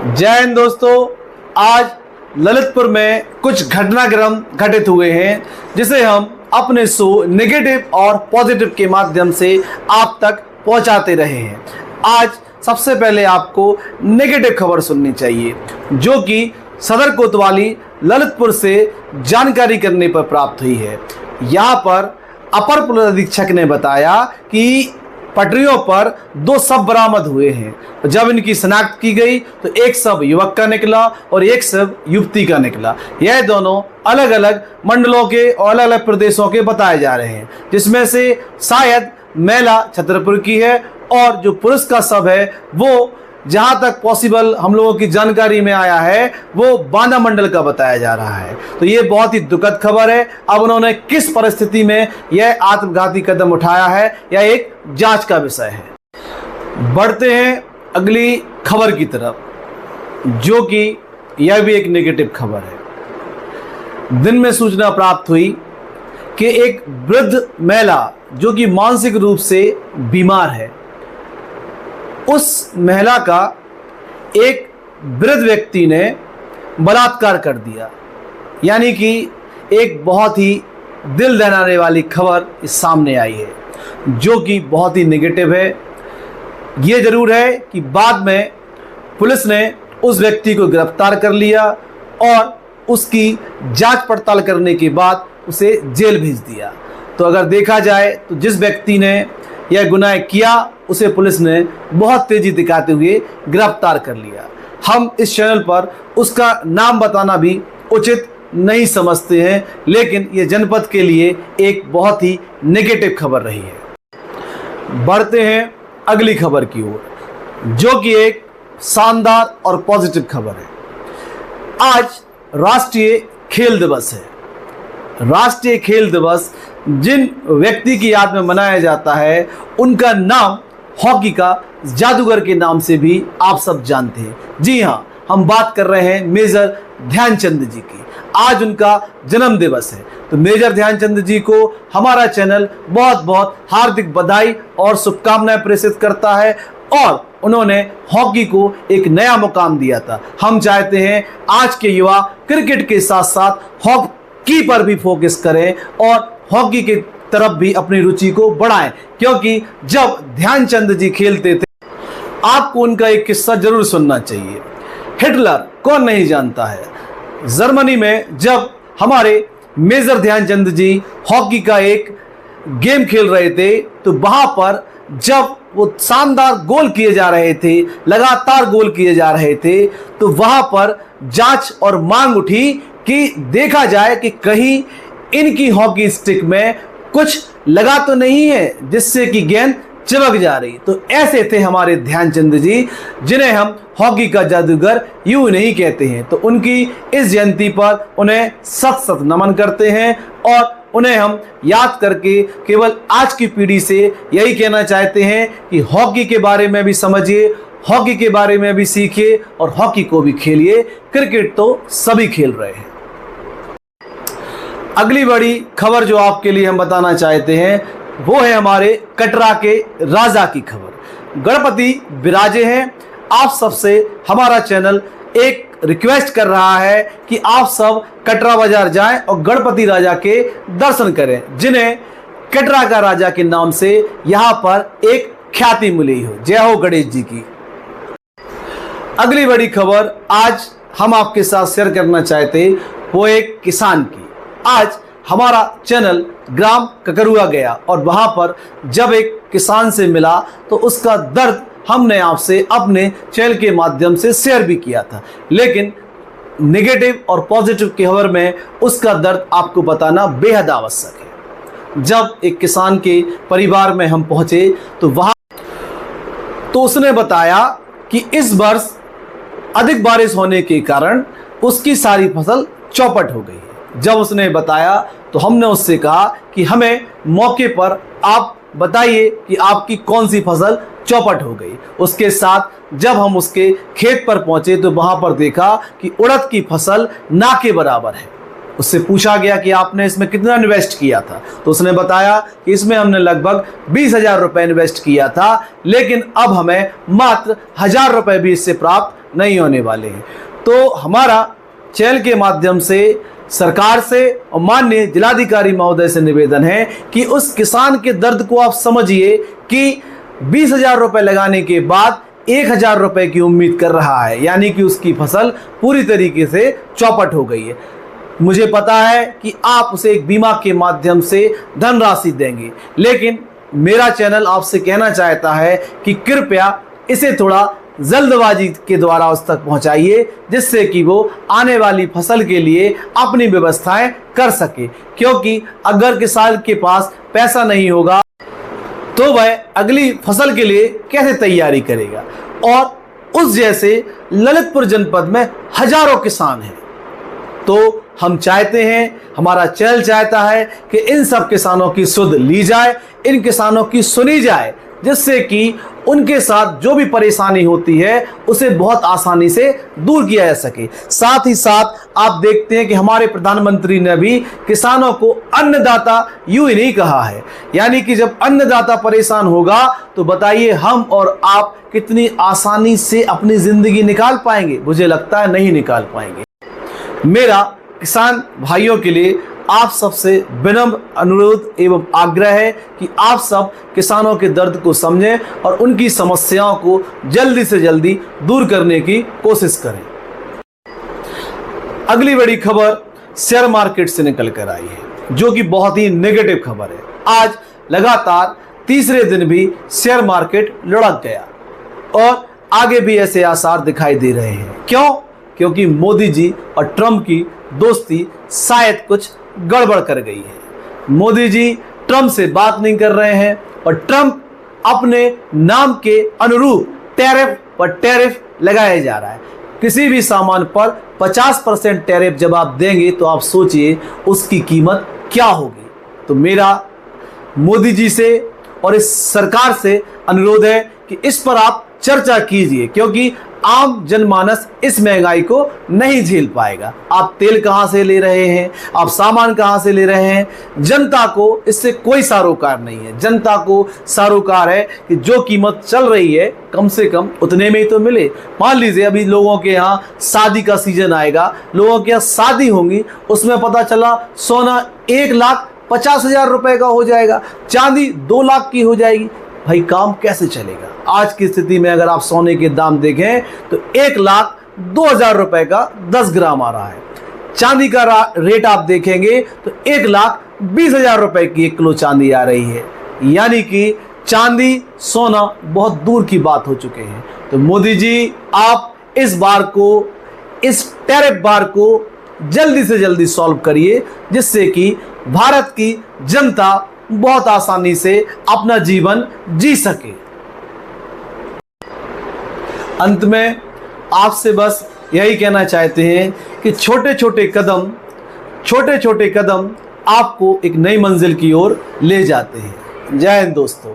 जय हिंद दोस्तों। आज ललितपुर में कुछ घटनाक्रम घटित हुए हैं जिसे हम अपने शो नेगेटिव और पॉजिटिव के माध्यम से आप तक पहुंचाते रहे हैं। आज सबसे पहले आपको नेगेटिव खबर सुननी चाहिए जो कि सदर कोतवाली ललितपुर से जानकारी करने पर प्राप्त हुई है। यहाँ पर अपर पुलिस अधीक्षक ने बताया कि पटरियों पर 2 शव बरामद हुए हैं। जब इनकी शिनाख्त की गई तो एक शव युवक का निकला और एक शव युवती का निकला। यह दोनों अलग अलग मंडलों के और अलग अलग प्रदेशों के बताए जा रहे हैं, जिसमें से शायद महिला छतरपुर की है और जो पुरुष का शव है वो जहां तक पॉसिबल हम लोगों की जानकारी में आया है वो बांदा मंडल का बताया जा रहा है। तो ये बहुत ही दुखद खबर है। अब उन्होंने किस परिस्थिति में यह आत्मघाती कदम उठाया है यह एक जांच का विषय है। बढ़ते हैं अगली खबर की तरफ जो कि यह भी एक नेगेटिव खबर है। दिन में सूचना प्राप्त हुई कि एक वृद्ध महिला जो कि मानसिक रूप से बीमार है, उस महिला का एक वृद्ध व्यक्ति ने बलात्कार कर दिया। यानी कि एक बहुत ही दिल दहलाने वाली खबर इस सामने आई है जो कि बहुत ही नेगेटिव है। ये जरूर है कि बाद में पुलिस ने उस व्यक्ति को गिरफ्तार कर लिया और उसकी जांच पड़ताल करने के बाद उसे जेल भेज दिया। तो अगर देखा जाए तो जिस व्यक्ति ने यह गुनाह किया उसे पुलिस ने बहुत तेजी दिखाते हुए गिरफ्तार कर लिया। हम इस चैनल पर उसका नाम बताना भी उचित नहीं समझते हैं, लेकिन यह जनपद के लिए एक बहुत ही नेगेटिव खबर रही है। बढ़ते हैं अगली खबर की ओर जो कि एक शानदार और पॉजिटिव खबर है। आज राष्ट्रीय खेल दिवस है। राष्ट्रीय खेल दिवस जिन व्यक्ति की याद में मनाया जाता है उनका नाम हॉकी का जादूगर के नाम से भी आप सब जानते हैं। जी हाँ, हम बात कर रहे हैं मेजर ध्यानचंद जी की। आज उनका जन्म दिवस है। तो मेजर ध्यानचंद जी को हमारा चैनल बहुत बहुत हार्दिक बधाई और शुभकामनाएं प्रेषित करता है और उन्होंने हॉकी को एक नया मुकाम दिया था। हम चाहते हैं आज के युवा क्रिकेट के साथ साथ हॉकी पर भी फोकस करें और हॉकी की तरफ भी अपनी रुचि को बढ़ाएं, क्योंकि जब ध्यानचंद जी खेलते थे आपको उनका एक किस्सा जरूर सुनना चाहिए। हिटलर कौन नहीं जानता है। जर्मनी में जब हमारे मेजर ध्यानचंद जी हॉकी का एक गेम खेल रहे थे तो वहां पर जब वो शानदार गोल किए जा रहे थे, लगातार गोल किए जा रहे थे, तो वहां पर जांच और मांग उठी कि देखा जाए कि कहीं इनकी हॉकी स्टिक में कुछ लगा तो नहीं है जिससे कि गेंद चिपक जा रही। तो ऐसे थे हमारे ध्यानचंद जी जिन्हें हम हॉकी का जादूगर यूं नहीं कहते हैं। तो उनकी इस जयंती पर उन्हें सत सत नमन करते हैं और उन्हें हम याद करके केवल आज की पीढ़ी से यही कहना चाहते हैं कि हॉकी के बारे में भी समझिए, हॉकी के बारे में भी सीखिए और हॉकी को भी खेलिए। क्रिकेट तो सभी खेल रहे हैं। अगली बड़ी खबर जो आपके लिए हम बताना चाहते हैं वो है हमारे कटरा के राजा की खबर। गणपति विराजे हैं। आप सबसे हमारा चैनल एक रिक्वेस्ट कर रहा है कि आप सब कटरा बाजार जाएं और गणपति राजा के दर्शन करें, जिन्हें कटरा का राजा के नाम से यहां पर एक ख्याति मिली हो। जय हो गणेश जी की। अगली बड़ी खबर आज हम आपके साथ शेयर करना चाहते वो एक किसान की। आज हमारा चैनल ग्राम ककरुआ गया और वहां पर जब एक किसान से मिला तो उसका दर्द हमने आपसे अपने चैनल के माध्यम से शेयर भी किया था, लेकिन नेगेटिव और पॉजिटिव की खबर में उसका दर्द आपको बताना बेहद आवश्यक है। जब एक किसान के परिवार में हम पहुंचे तो वहां तो उसने बताया कि इस वर्ष अधिक बारिश होने के कारण उसकी सारी फसल चौपट हो गई है। जब उसने बताया तो हमने उससे कहा कि हमें मौके पर आप बताइए कि आपकी कौन सी फसल चौपट हो गई। उसके साथ जब हम उसके खेत पर पहुंचे तो वहां पर देखा कि उड़द की फसल ना के बराबर है। उससे पूछा गया कि आपने इसमें कितना इन्वेस्ट किया था, तो उसने बताया कि इसमें हमने लगभग 20,000 रुपए इन्वेस्ट किया था, लेकिन अब हमें मात्र 1,000 रुपए भी इससे प्राप्त नहीं होने वाले हैं। तो हमारा चैनल के माध्यम से सरकार से और माननीय जिलाधिकारी महोदय से निवेदन है कि उस किसान के दर्द को आप समझिए कि 20,000 रुपये लगाने के बाद 1,000 रुपये की उम्मीद कर रहा है, यानी कि उसकी फसल पूरी तरीके से चौपट हो गई है। मुझे पता है कि आप उसे एक बीमा के माध्यम से धनराशि देंगे, लेकिन मेरा चैनल आपसे कहना चाहता है कि कृपया इसे थोड़ा जल्दबाजी के द्वारा उस तक पहुंचाइए, जिससे कि वो आने वाली फसल के लिए अपनी व्यवस्थाएं कर सके। क्योंकि अगर किसान के पास पैसा नहीं होगा तो वह अगली फसल के लिए कैसे तैयारी करेगा। और उस जैसे ललितपुर जनपद में हजारों किसान हैं। तो हम चाहते हैं, हमारा चैनल चाहता है कि इन सब किसानों की सुध ली जाए, इन किसानों की सुनी जाए, जिससे कि उनके साथ जो भी परेशानी होती है उसे बहुत आसानी से दूर किया जा सके। साथ ही साथ आप देखते हैं कि हमारे प्रधानमंत्री ने भी किसानों को अन्नदाता यूं ही नहीं कहा है, यानी कि जब अन्नदाता परेशान होगा तो बताइए हम और आप कितनी आसानी से अपनी जिंदगी निकाल पाएंगे। मुझे लगता है नहीं निकाल पाएंगे। मेरा किसान भाइयों के लिए आप सबसे विनम्र अनुरोध एवं आग्रह है कि आप सब किसानों के दर्द को समझें और उनकी समस्याओं को जल्दी से जल्दी दूर करने की कोशिश करें। अगली बड़ी खबर शेयर मार्केट से निकल कर आई है, जो कि बहुत ही नेगेटिव खबर है। आज लगातार तीसरे दिन भी शेयर मार्केट लुढ़क गया और आगे भी ऐसे आसार दिखाई दे रहे हैं। क्यों? क्योंकि मोदी जी और ट्रंप की दोस्ती शायद कुछ गड़बड़ कर गई है। मोदी जी ट्रंप से बात नहीं कर रहे हैं और ट्रंप अपने नाम के अनुरूप टैरिफ पर टैरिफ लगाया जा रहा है। किसी भी सामान पर 50% टैरिफ जब आप देंगे तो आप सोचिए उसकी कीमत क्या होगी। तो मेरा मोदी जी से और इस सरकार से अनुरोध है कि इस पर आप चर्चा कीजिए, क्योंकि आम जनमानस इस महंगाई को नहीं झेल पाएगा। आप तेल कहां से ले रहे हैं, आप सामान कहां से ले रहे हैं? जनता को इससे कोई सरोकार नहीं है। जनता को सरोकार है कि जो कीमत चल रही है कम से कम उतने में ही तो मिले। मान लीजिए अभी लोगों के यहाँ शादी का सीजन आएगा, लोगों के यहाँ शादी होंगी, उसमें पता चला सोना 1,50,000 रुपए का हो जाएगा, चांदी 2 लाख की हो जाएगी। भाई काम कैसे चलेगा? आज की स्थिति में अगर आप सोने के दाम देखें तो 1,02,000 रुपए का 10 ग्राम आ रहा है। चांदी का रेट आप देखेंगे तो 1,20,000 रुपए की 1 किलो चांदी आ रही है। यानी कि चांदी सोना बहुत दूर की बात हो चुके हैं। तो मोदी जी आप इस बार को, इस टैरिफ बार को जल्दी से जल्दी सॉल्व करिए, जिससे कि भारत की जनता बहुत आसानी से अपना जीवन जी सके। अंत में आपसे बस यही कहना चाहते हैं कि छोटे छोटे कदम आपको एक नई मंजिल की ओर ले जाते हैं। जय हिंद दोस्तों।